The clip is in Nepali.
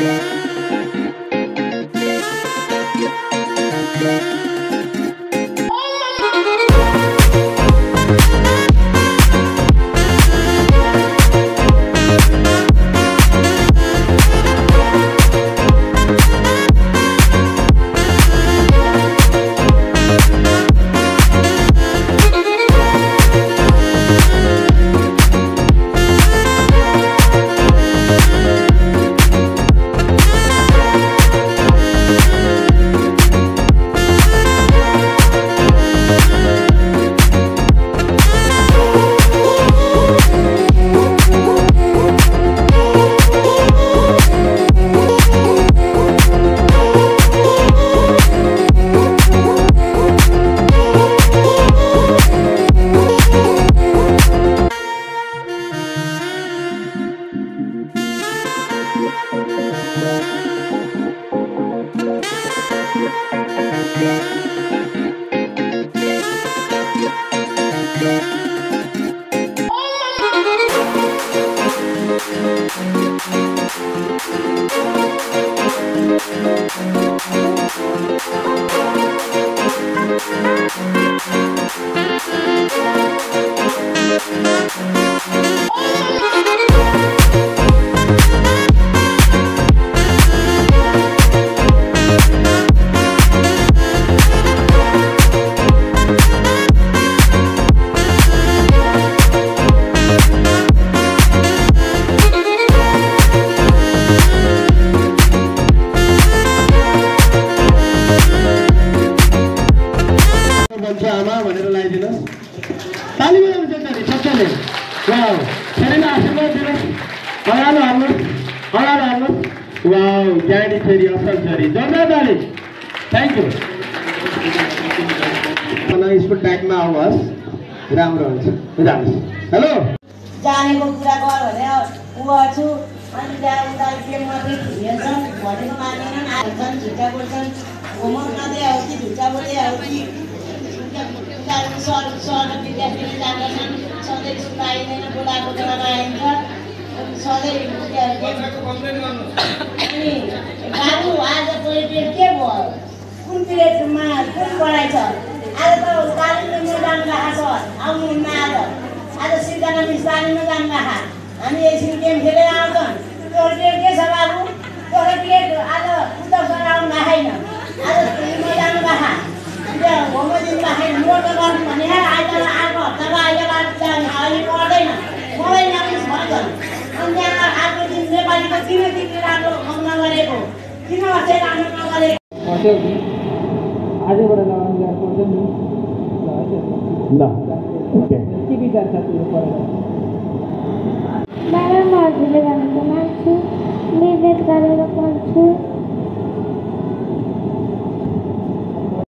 Thank you. यसको ट्यागमा आवाज राम्रो हुन्छ हेलो जानेको कुरा गर भने उ गर्छु अनि त्यहाँ उता के मात्रै हेर्छन् भनेको मान्दैनन् आउँछन् झुटा बोल्छन् होमवर्क नदिए हो कि झुटा बोले हो कि सर विद्यार्थीले जाँदछन् सधैँ सुत्ता आइँदैन बोलाएको बेलामा आइन्छ सधैँ अनि बाबु आज पिरियड के भयो कुन पिरियडमा कुन पढाइ छ आज त तालिममा जानु भएको छ आउनु आज आज सिर्जना मिस तालिममा जानु भएको हामी एकछिन गेम खेलेर आउँछन् त्यो पिरियड के छ बाबु त्यो पिरियड आज उत्तर सर आउनु छैन आज म जानु भएको त्यो होमवर्क दिनु भएको नोट गर्नु भने आज अर्को हप्तामा अहिले पढ्दैन मलाई नमिस भन्छन् अनि त्यहाँ अर्को दिन नेपालीको किन त्यति राम्रो नगरेको किन अझै राम्रो नगरेको आजबाट लगाउनु पर्छ नि ल ओके के विचार छ तिम्रो पढेर म्याडम हजुरले